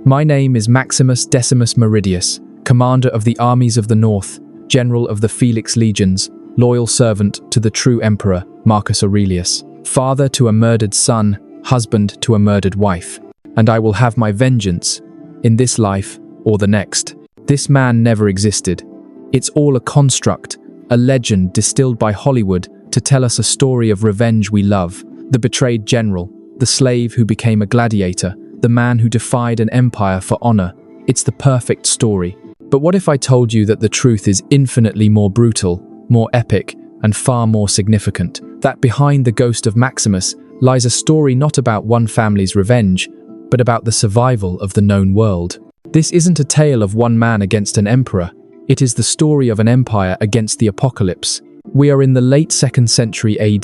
My name is Maximus Decimus Meridius, commander of the armies of the North, general of the Felix legions, loyal servant to the true emperor, Marcus Aurelius, father to a murdered son, husband to a murdered wife. And I will have my vengeance, in this life or the next. This man never existed. It's all a construct, a legend distilled by Hollywood to tell us a story of revenge we love. The betrayed general, the slave who became a gladiator, the man who defied an empire for honor. It's the perfect story. But what if I told you that the truth is infinitely more brutal, more epic, and far more significant? That behind the ghost of Maximus lies a story not about one family's revenge, but about the survival of the known world. This isn't a tale of one man against an emperor. It is the story of an empire against the apocalypse. We are in the late 2nd century AD.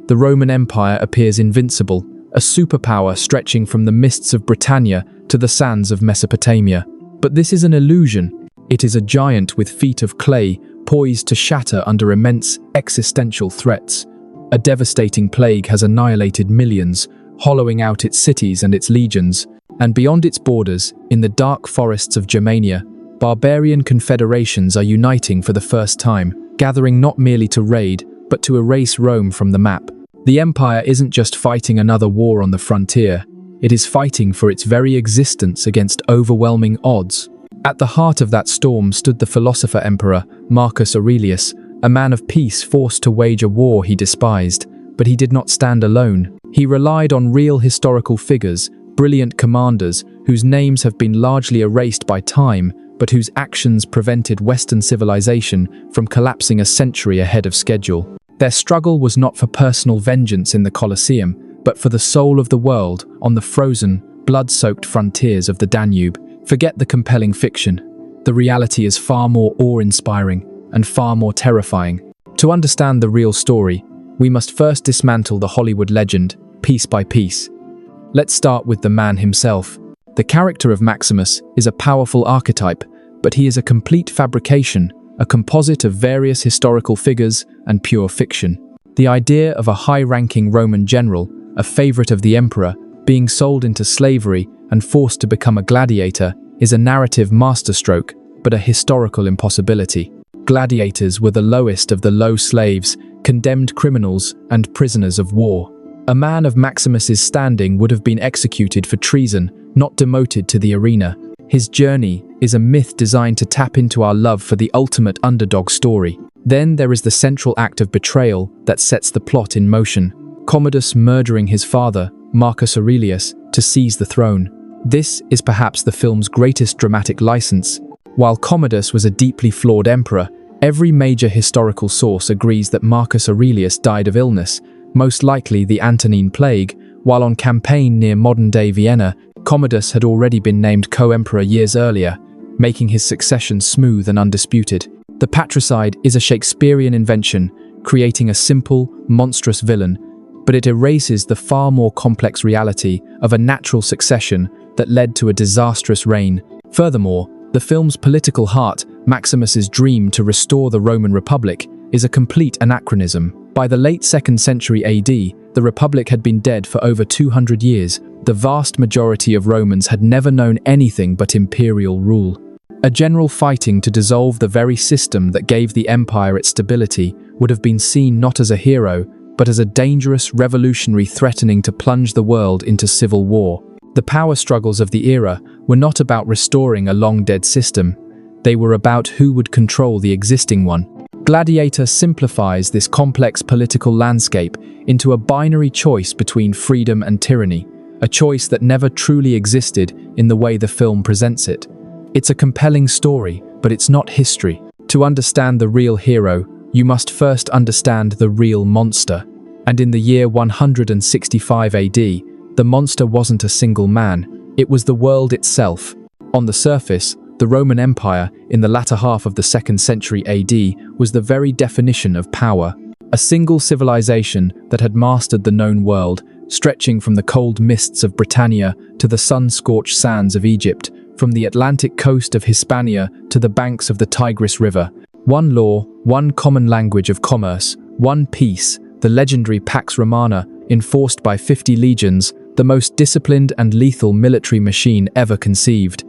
The Roman Empire appears invincible, a superpower stretching from the mists of Britannia to the sands of Mesopotamia. But this is an illusion. It is a giant with feet of clay, poised to shatter under immense existential threats. A devastating plague has annihilated millions, hollowing out its cities and its legions. And beyond its borders, in the dark forests of Germania, barbarian confederations are uniting for the first time, gathering not merely to raid, but to erase Rome from the map. The empire isn't just fighting another war on the frontier, it is fighting for its very existence against overwhelming odds. At the heart of that storm stood the philosopher emperor, Marcus Aurelius, a man of peace forced to wage a war he despised. But he did not stand alone. He relied on real historical figures, brilliant commanders whose names have been largely erased by time, but whose actions prevented Western civilization from collapsing a century ahead of schedule. Their struggle was not for personal vengeance in the Colosseum, but for the soul of the world on the frozen, blood-soaked frontiers of the Danube. Forget the compelling fiction. The reality is far more awe-inspiring and far more terrifying. To understand the real story, we must first dismantle the Hollywood legend, piece by piece. Let's start with the man himself. The character of Maximus is a powerful archetype, but he is a complete fabrication, a composite of various historical figures and pure fiction. The idea of a high-ranking Roman general, a favorite of the emperor, being sold into slavery and forced to become a gladiator is a narrative masterstroke, but a historical impossibility. Gladiators were the lowest of the low slaves, condemned criminals and prisoners of war. A man of Maximus's standing would have been executed for treason, not demoted to the arena. His journey is a myth designed to tap into our love for the ultimate underdog story. Then there is the central act of betrayal that sets the plot in motion. Commodus murdering his father, Marcus Aurelius, to seize the throne. This is perhaps the film's greatest dramatic license. While Commodus was a deeply flawed emperor, every major historical source agrees that Marcus Aurelius died of illness, most likely the Antonine Plague. While on campaign near modern-day Vienna, Commodus had already been named co-emperor years earlier, making his succession smooth and undisputed. The patricide is a Shakespearean invention, creating a simple, monstrous villain, but it erases the far more complex reality of a natural succession that led to a disastrous reign. Furthermore, the film's political heart, Maximus's dream to restore the Roman Republic, is a complete anachronism. By the late 2nd century AD, the Republic had been dead for over 200 years. The vast majority of Romans had never known anything but imperial rule. A general fighting to dissolve the very system that gave the empire its stability would have been seen not as a hero, but as a dangerous revolutionary threatening to plunge the world into civil war. The power struggles of the era were not about restoring a long-dead system. They were about who would control the existing one. Gladiator simplifies this complex political landscape into a binary choice between freedom and tyranny, a choice that never truly existed in the way the film presents it. It's a compelling story, but it's not history. To understand the real hero, you must first understand the real monster. And in the year 165 AD, the monster wasn't a single man, it was the world itself. On the surface, the Roman Empire, in the latter half of the 2nd century AD, was the very definition of power. A single civilization that had mastered the known world, stretching from the cold mists of Britannia to the sun-scorched sands of Egypt, from the Atlantic coast of Hispania to the banks of the Tigris River. One law, one common language of commerce, one peace, the legendary Pax Romana, enforced by 50 legions, the most disciplined and lethal military machine ever conceived.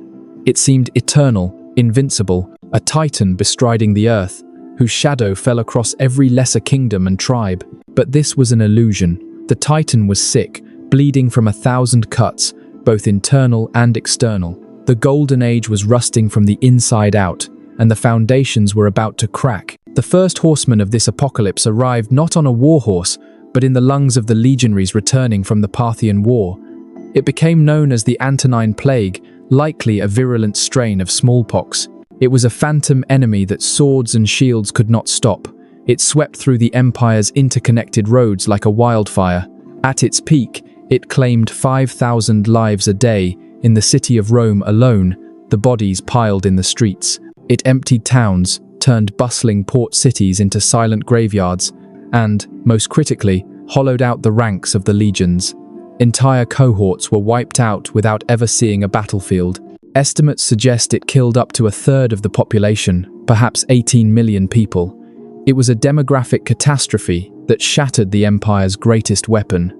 It seemed eternal, invincible, a titan bestriding the earth, whose shadow fell across every lesser kingdom and tribe. But this was an illusion. The titan was sick, bleeding from 1,000 cuts, both internal and external. The golden age was rusting from the inside out, and the foundations were about to crack. The first horseman of this apocalypse arrived not on a war horse, but in the lungs of the legionaries returning from the Parthian War. It became known as the Antonine Plague, likely a virulent strain of smallpox. It was a phantom enemy that swords and shields could not stop. It swept through the empire's interconnected roads like a wildfire. At its peak, it claimed 5,000 lives a day. In the city of Rome alone, the bodies piled in the streets. It emptied towns, turned bustling port cities into silent graveyards, and, most critically, hollowed out the ranks of the legions. Entire cohorts were wiped out without ever seeing a battlefield. Estimates suggest it killed up to 1/3 of the population, perhaps 18 million people. It was a demographic catastrophe that shattered the empire's greatest weapon,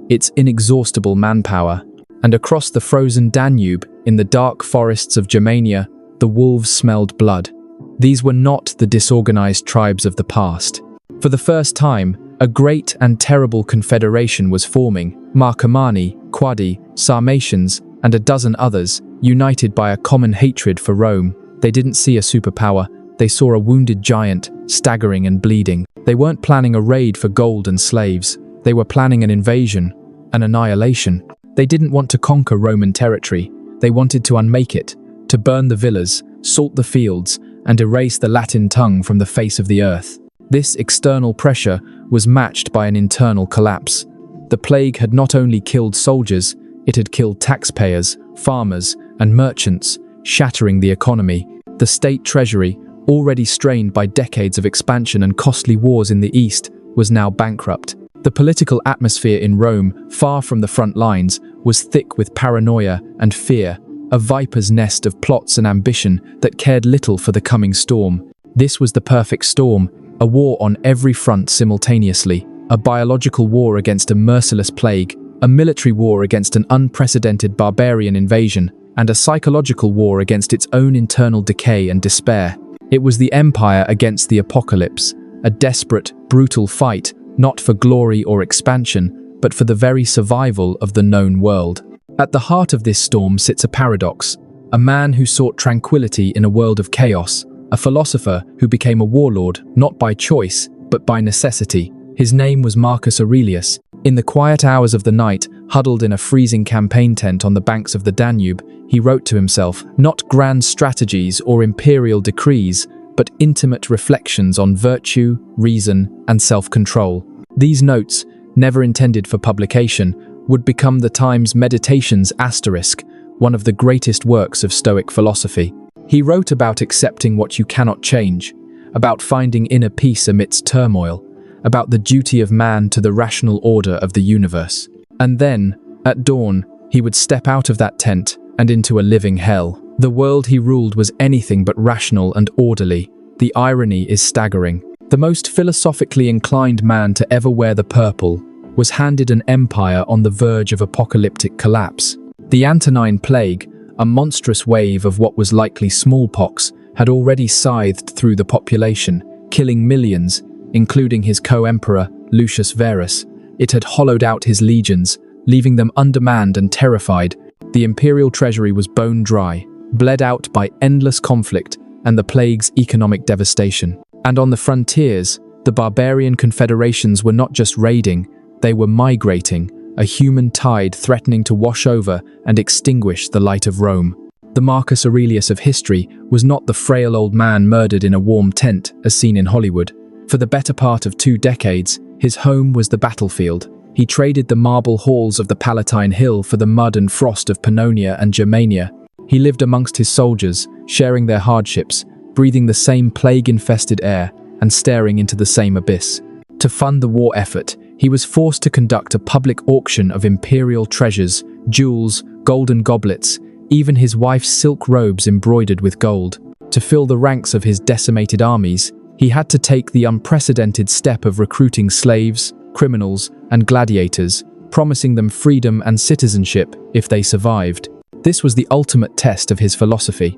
its inexhaustible manpower. And across the frozen Danube, in the dark forests of Germania, the wolves smelled blood. These were not the disorganized tribes of the past. For the first time, a great and terrible confederation was forming. Marcomanni, Quadi, Sarmatians, and a dozen others, united by a common hatred for Rome. They didn't see a superpower, they saw a wounded giant, staggering and bleeding. They weren't planning a raid for gold and slaves. They were planning an invasion, an annihilation. They didn't want to conquer Roman territory. They wanted to unmake it, to burn the villas, salt the fields, and erase the Latin tongue from the face of the earth. This external pressure was matched by an internal collapse. The plague had not only killed soldiers, it had killed taxpayers, farmers, and merchants, shattering the economy. The state treasury, already strained by decades of expansion and costly wars in the East, was now bankrupt. The political atmosphere in Rome, far from the front lines, was thick with paranoia and fear, a viper's nest of plots and ambition that cared little for the coming storm. This was the perfect storm, a war on every front simultaneously, a biological war against a merciless plague, a military war against an unprecedented barbarian invasion, and a psychological war against its own internal decay and despair. It was the empire against the apocalypse, a desperate, brutal fight, not for glory or expansion, but for the very survival of the known world. At the heart of this storm sits a paradox, a man who sought tranquility in a world of chaos, a philosopher who became a warlord, not by choice, but by necessity. His name was Marcus Aurelius. In the quiet hours of the night, huddled in a freezing campaign tent on the banks of the Danube, he wrote to himself, not grand strategies or imperial decrees, but intimate reflections on virtue, reason, and self-control. These notes, never intended for publication, would become the Times Meditations *, one of the greatest works of Stoic philosophy. He wrote about accepting what you cannot change, about finding inner peace amidst turmoil, about the duty of man to the rational order of the universe. And then, at dawn, he would step out of that tent and into a living hell. The world he ruled was anything but rational and orderly. The irony is staggering. The most philosophically inclined man to ever wear the purple was handed an empire on the verge of apocalyptic collapse. The Antonine Plague, a monstrous wave of what was likely smallpox, had already scythed through the population, killing millions, including his co-emperor, Lucius Verus. It had hollowed out his legions, leaving them undermanned and terrified. The imperial treasury was bone dry, bled out by endless conflict and the plague's economic devastation. And on the frontiers, the barbarian confederations were not just raiding, they were migrating, a human tide threatening to wash over and extinguish the light of Rome. The Marcus Aurelius of history was not the frail old man murdered in a warm tent as seen in Hollywood. For the better part of 2 decades, his home was the battlefield. He traded the marble halls of the Palatine Hill for the mud and frost of Pannonia and Germania. He lived amongst his soldiers, sharing their hardships, breathing the same plague-infested air, and staring into the same abyss. To fund the war effort, he was forced to conduct a public auction of imperial treasures, jewels, golden goblets, even his wife's silk robes embroidered with gold. To fill the ranks of his decimated armies, he had to take the unprecedented step of recruiting slaves, criminals, and gladiators, promising them freedom and citizenship if they survived. This was the ultimate test of his philosophy.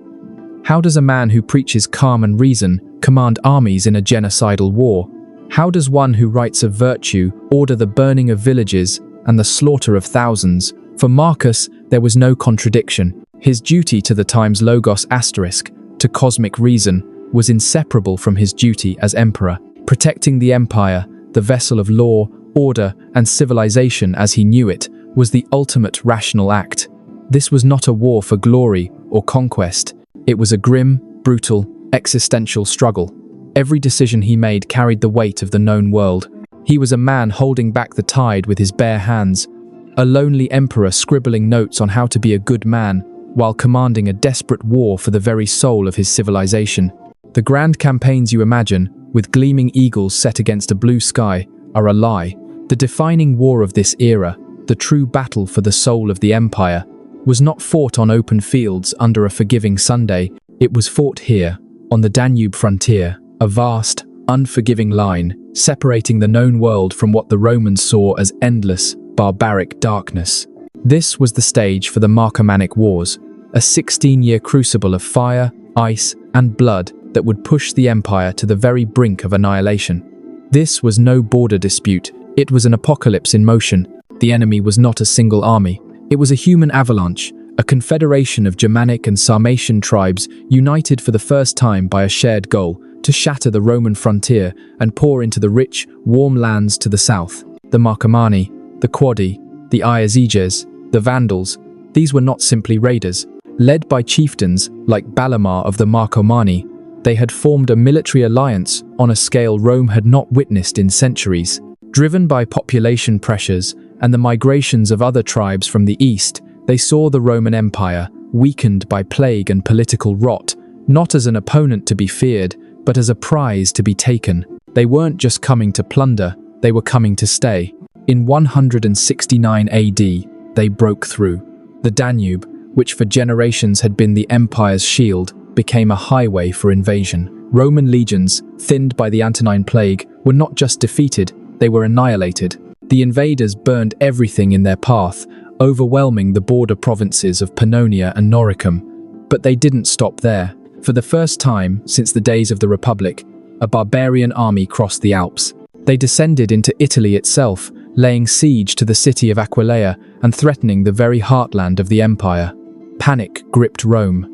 How does a man who preaches calm and reason command armies in a genocidal war? How does one who writes of virtue order the burning of villages and the slaughter of thousands? For Marcus, there was no contradiction. His duty to the times logos asterisk, to cosmic reason, was inseparable from his duty as emperor. Protecting the empire, the vessel of law, order, and civilization as he knew it, was the ultimate rational act. This was not a war for glory or conquest. It was a grim, brutal, existential struggle. Every decision he made carried the weight of the known world. He was a man holding back the tide with his bare hands, a lonely emperor scribbling notes on how to be a good man, while commanding a desperate war for the very soul of his civilization. The grand campaigns you imagine, with gleaming eagles set against a blue sky, are a lie. The defining war of this era, the true battle for the soul of the empire, was not fought on open fields under a forgiving Sunday. It was fought here, on the Danube frontier, a vast, unforgiving line, separating the known world from what the Romans saw as endless, barbaric darkness. This was the stage for the Marcomannic Wars, a 16-year crucible of fire, ice, and blood that would push the empire to the very brink of annihilation. This was no border dispute, it was an apocalypse in motion. The enemy was not a single army, it was a human avalanche, a confederation of Germanic and Sarmatian tribes united for the first time by a shared goal, to shatter the Roman frontier and pour into the rich, warm lands to the south. The Marcomanni, the Quadi, the Iazyges, the Vandals, these were not simply raiders. Led by chieftains like Balamar of the Marcomanni, they had formed a military alliance on a scale Rome had not witnessed in centuries. Driven by population pressures and the migrations of other tribes from the east, they saw the Roman Empire, weakened by plague and political rot, not as an opponent to be feared, but as a prize to be taken. They weren't just coming to plunder, they were coming to stay. In 169 AD, they broke through. The Danube, which for generations had been the empire's shield, became a highway for invasion. Roman legions, thinned by the Antonine Plague, were not just defeated, they were annihilated. The invaders burned everything in their path, overwhelming the border provinces of Pannonia and Noricum. But they didn't stop there. For the first time since the days of the Republic, a barbarian army crossed the Alps. They descended into Italy itself, laying siege to the city of Aquileia and threatening the very heartland of the empire. Panic gripped Rome.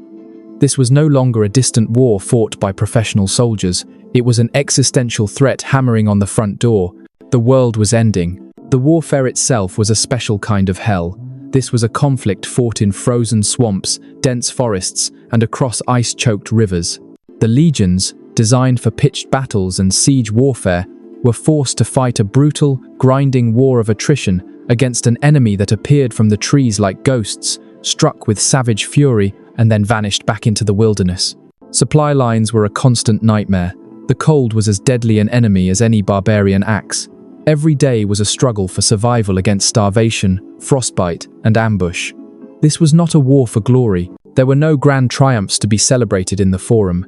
This was no longer a distant war fought by professional soldiers. It was an existential threat hammering on the front door. The world was ending. The warfare itself was a special kind of hell. This was a conflict fought in frozen swamps, dense forests, and across ice-choked rivers. The legions, designed for pitched battles and siege warfare, were forced to fight a brutal, grinding war of attrition against an enemy that appeared from the trees like ghosts, struck with savage fury, and then vanished back into the wilderness. Supply lines were a constant nightmare. The cold was as deadly an enemy as any barbarian axe. Every day was a struggle for survival against starvation, frostbite, and ambush. This was not a war for glory. There were no grand triumphs to be celebrated in the Forum.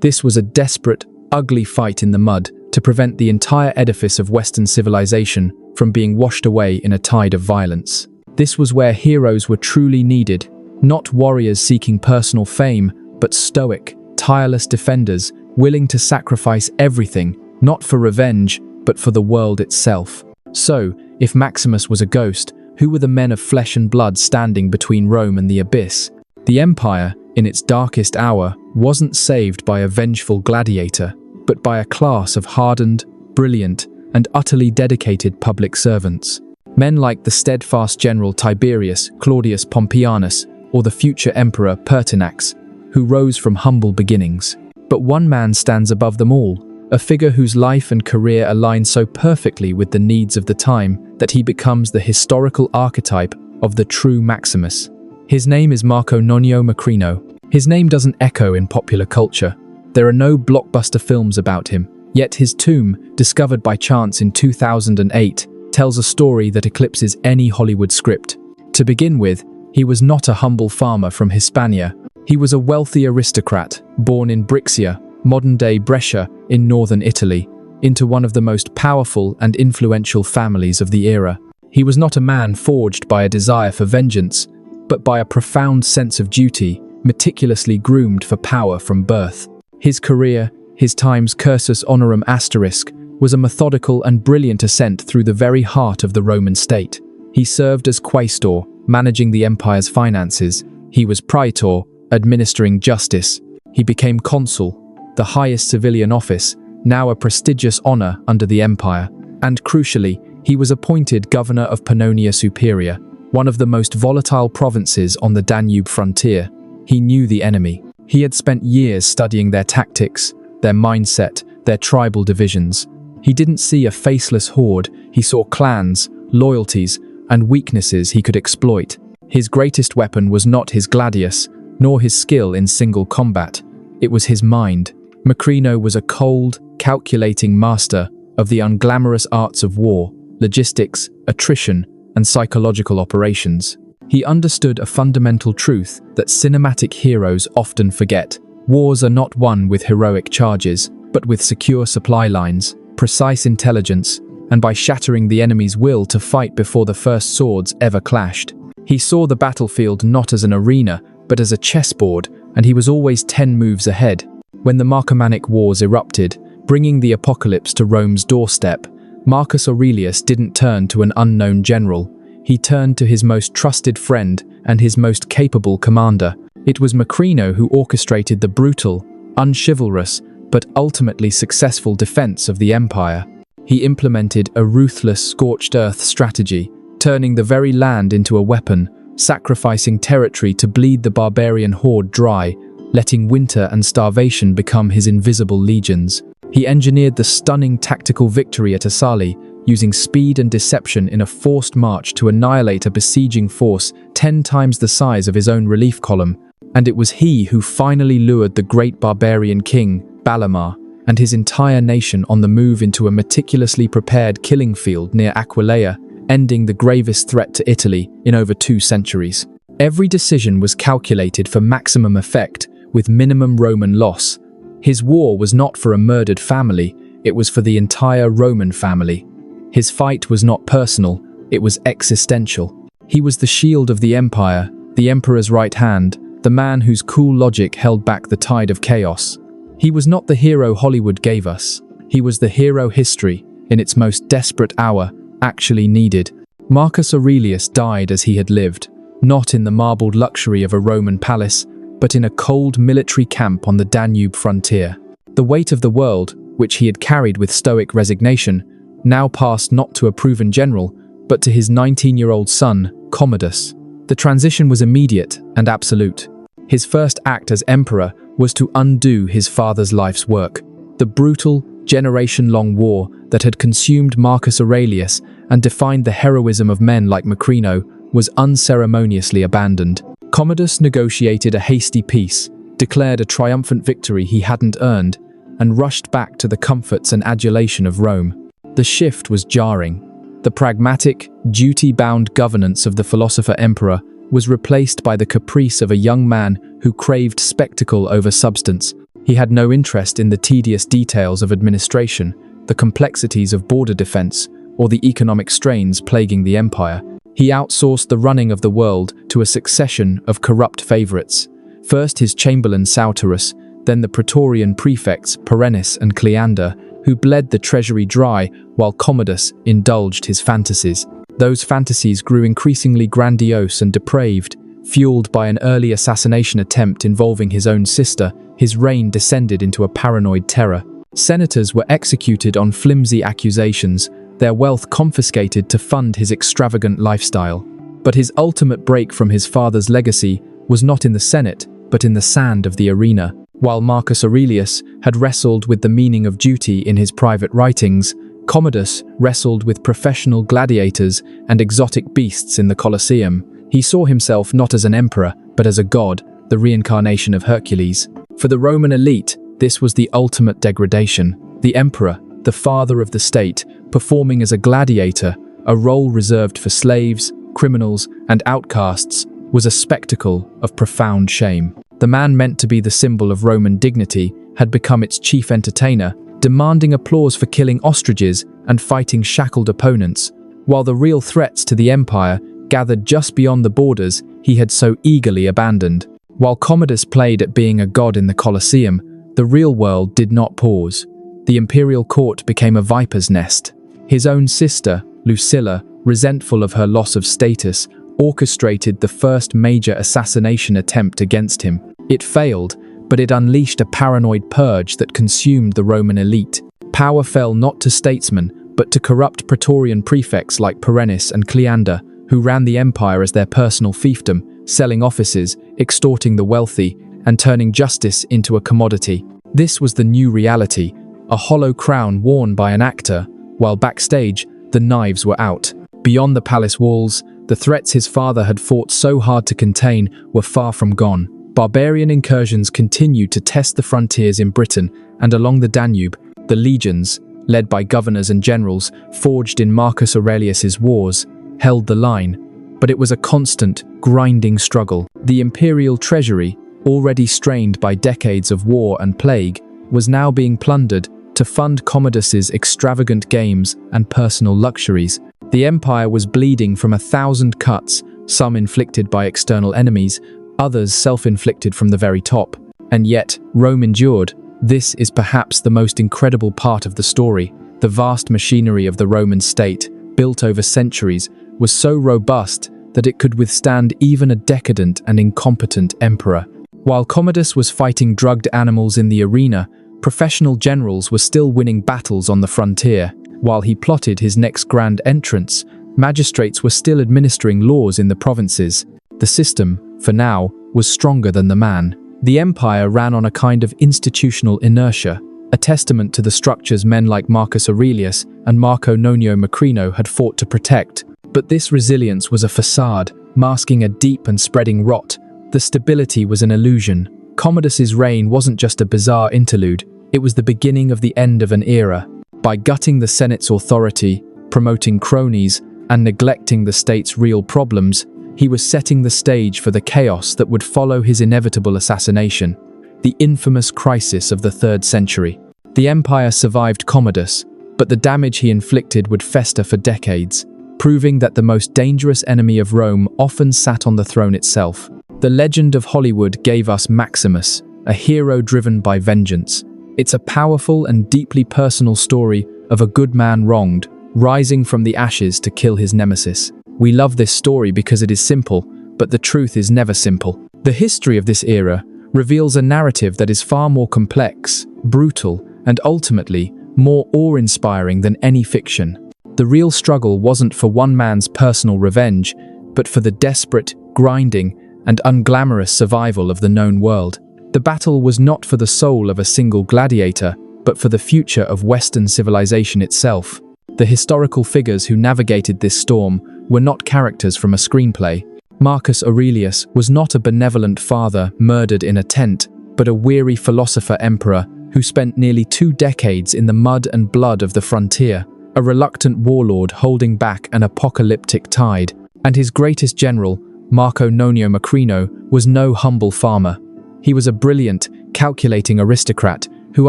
This was a desperate, ugly fight in the mud to prevent the entire edifice of Western civilization from being washed away in a tide of violence. This was where heroes were truly needed, not warriors seeking personal fame, but stoic, tireless defenders willing to sacrifice everything, not for revenge, but for the world itself. So, if Maximus was a ghost, who were the men of flesh and blood standing between Rome and the abyss? The empire, in its darkest hour, wasn't saved by a vengeful gladiator, but by a class of hardened, brilliant, and utterly dedicated public servants. Men like the steadfast general Tiberius Claudius Pompeianus or the future emperor Pertinax, who rose from humble beginnings. But one man stands above them all, a figure whose life and career align so perfectly with the needs of the time that he becomes the historical archetype of the true Maximus. His name is Marco Nonno Macrino. His name doesn't echo in popular culture. There are no blockbuster films about him, yet his tomb, discovered by chance in 2008, tells a story that eclipses any Hollywood script. To begin with, he was not a humble farmer from Hispania. He was a wealthy aristocrat, born in Brixia, modern-day Brescia, in northern Italy, into one of the most powerful and influential families of the era. He was not a man forged by a desire for vengeance, but by a profound sense of duty, meticulously groomed for power from birth. His career, his time's cursus honorum asterisk, was a methodical and brilliant ascent through the very heart of the Roman state. He served as quaestor, managing the empire's finances. He was praetor, administering justice. He became consul, the highest civilian office, now a prestigious honor under the empire. And crucially, he was appointed governor of Pannonia Superior, one of the most volatile provinces on the Danube frontier. He knew the enemy. He had spent years studying their tactics, their mindset, their tribal divisions. He didn't see a faceless horde, he saw clans, loyalties, and weaknesses he could exploit. His greatest weapon was not his gladius, nor his skill in single combat. It was his mind. Macrino was a cold, calculating master of the unglamorous arts of war, logistics, attrition, and psychological operations. He understood a fundamental truth that cinematic heroes often forget. Wars are not won with heroic charges, but with secure supply lines, precise intelligence, and by shattering the enemy's will to fight before the first swords ever clashed. He saw the battlefield not as an arena, but as a chessboard, and he was always 10 moves ahead. When the Marcomannic Wars erupted, bringing the apocalypse to Rome's doorstep, Marcus Aurelius didn't turn to an unknown general. He turned to his most trusted friend and his most capable commander. It was Macrino who orchestrated the brutal, unchivalrous, but ultimately successful defense of the empire. He implemented a ruthless, scorched earth strategy, turning the very land into a weapon, sacrificing territory to bleed the barbarian horde dry, letting winter and starvation become his invisible legions. He engineered the stunning tactical victory at Asali, using speed and deception in a forced march to annihilate a besieging force 10 times the size of his own relief column. And it was he who finally lured the great barbarian king, Balamar, and his entire nation on the move into a meticulously prepared killing field near Aquileia, ending the gravest threat to Italy in over 2 centuries. Every decision was calculated for maximum effect, with minimum Roman loss. His war was not for a murdered family, it was for the entire Roman family. His fight was not personal, it was existential. He was the shield of the empire, the emperor's right hand, the man whose cool logic held back the tide of chaos. He was not the hero Hollywood gave us. He was the hero history, in its most desperate hour, actually needed. Marcus Aurelius died as he had lived, not in the marbled luxury of a Roman palace, but in a cold military camp on the Danube frontier. The weight of the world, which he had carried with stoic resignation, now passed not to a proven general, but to his 19-year-old son, Commodus. The transition was immediate and absolute. His first act as emperor was to undo his father's life's work. The brutal, generation-long war that had consumed Marcus Aurelius and defined the heroism of men like Macrino was unceremoniously abandoned. Commodus negotiated a hasty peace, declared a triumphant victory he hadn't earned, and rushed back to the comforts and adulation of Rome. The shift was jarring. The pragmatic, duty-bound governance of the philosopher emperor was replaced by the caprice of a young man who craved spectacle over substance. He had no interest in the tedious details of administration, the complexities of border defense, or the economic strains plaguing the empire. He outsourced the running of the world to a succession of corrupt favorites. First his chamberlain Sauterus, then the Praetorian prefects Perennis and Cleander, who bled the treasury dry while Commodus indulged his fantasies. Those fantasies grew increasingly grandiose and depraved. Fueled by an early assassination attempt involving his own sister, his reign descended into a paranoid terror. Senators were executed on flimsy accusations, their wealth confiscated to fund his extravagant lifestyle. But his ultimate break from his father's legacy was not in the Senate, but in the sand of the arena. While Marcus Aurelius had wrestled with the meaning of duty in his private writings, Commodus wrestled with professional gladiators and exotic beasts in the Colosseum. He saw himself not as an emperor, but as a god, the reincarnation of Hercules. For the Roman elite, this was the ultimate degradation. The emperor, the father of the state, performing as a gladiator, a role reserved for slaves, criminals, and outcasts, was a spectacle of profound shame. The man meant to be the symbol of Roman dignity had become its chief entertainer, demanding applause for killing ostriches and fighting shackled opponents, while the real threats to the empire gathered just beyond the borders he had so eagerly abandoned. While Commodus played at being a god in the Colosseum, the real world did not pause. The imperial court became a viper's nest. His own sister, Lucilla, resentful of her loss of status, orchestrated the first major assassination attempt against him. It failed, but it unleashed a paranoid purge that consumed the Roman elite. Power fell not to statesmen, but to corrupt praetorian prefects like Perennis and Cleander, who ran the empire as their personal fiefdom, selling offices, extorting the wealthy, and turning justice into a commodity. This was the new reality, a hollow crown worn by an actor, while backstage, the knives were out. Beyond the palace walls, the threats his father had fought so hard to contain were far from gone. Barbarian incursions continued to test the frontiers in Britain, and along the Danube, the legions, led by governors and generals forged in Marcus Aurelius's wars, held the line. But it was a constant, grinding struggle. The imperial treasury, already strained by decades of war and plague, was now being plundered to fund Commodus's extravagant games and personal luxuries. The empire was bleeding from 1,000 cuts, some inflicted by external enemies, others self-inflicted from the very top. And yet, Rome endured. This is perhaps the most incredible part of the story. The vast machinery of the Roman state, built over centuries, was so robust that it could withstand even a decadent and incompetent emperor. While Commodus was fighting drugged animals in the arena, professional generals were still winning battles on the frontier. While he plotted his next grand entrance, magistrates were still administering laws in the provinces. The system, for now, was stronger than the man. The empire ran on a kind of institutional inertia, a testament to the structures men like Marcus Aurelius and Marco Nonio Macrino had fought to protect. But this resilience was a facade, masking a deep and spreading rot. The stability was an illusion. Commodus's reign wasn't just a bizarre interlude, it was the beginning of the end of an era. By gutting the Senate's authority, promoting cronies, and neglecting the state's real problems, he was setting the stage for the chaos that would follow his inevitable assassination, the infamous crisis of the 3rd century. The empire survived Commodus, but the damage he inflicted would fester for decades, proving that the most dangerous enemy of Rome often sat on the throne itself. The legend of Hollywood gave us Maximus, a hero driven by vengeance. It's a powerful and deeply personal story of a good man wronged, rising from the ashes to kill his nemesis. We love this story because it is simple, but the truth is never simple. The history of this era reveals a narrative that is far more complex, brutal, and ultimately more awe-inspiring than any fiction. The real struggle wasn't for one man's personal revenge, but for the desperate, grinding, and unglamorous survival of the known world. The battle was not for the soul of a single gladiator, but for the future of Western civilization itself. The historical figures who navigated this storm were not characters from a screenplay. Marcus Aurelius was not a benevolent father murdered in a tent, but a weary philosopher emperor who spent nearly 2 decades in the mud and blood of the frontier, a reluctant warlord holding back an apocalyptic tide. And his greatest general, Marco Nonio Macrino, was no humble farmer. He was a brilliant, calculating aristocrat who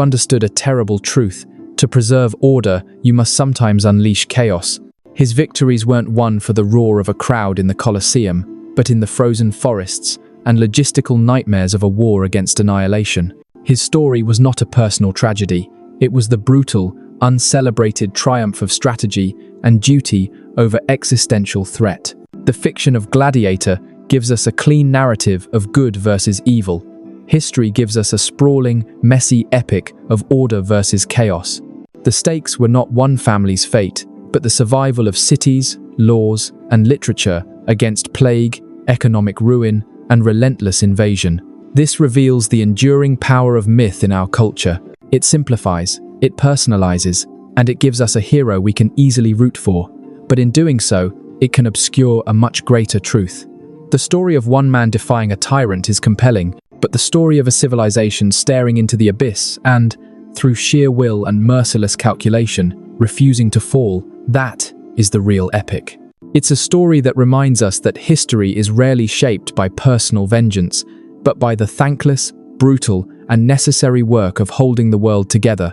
understood a terrible truth: to preserve order, you must sometimes unleash chaos. His victories weren't won for the roar of a crowd in the Colosseum, but in the frozen forests and logistical nightmares of a war against annihilation. His story was not a personal tragedy. It was the brutal, uncelebrated triumph of strategy and duty over existential threat. The fiction of Gladiator gives us a clean narrative of good versus evil. History gives us a sprawling, messy epic of order versus chaos. The stakes were not one family's fate, but the survival of cities, laws, and literature against plague, economic ruin, and relentless invasion. This reveals the enduring power of myth in our culture. It simplifies, it personalizes, and it gives us a hero we can easily root for. But in doing so, it can obscure a much greater truth. The story of one man defying a tyrant is compelling, but the story of a civilization staring into the abyss and, through sheer will and merciless calculation, refusing to fall, that is the real epic. It's a story that reminds us that history is rarely shaped by personal vengeance, but by the thankless, brutal, and necessary work of holding the world together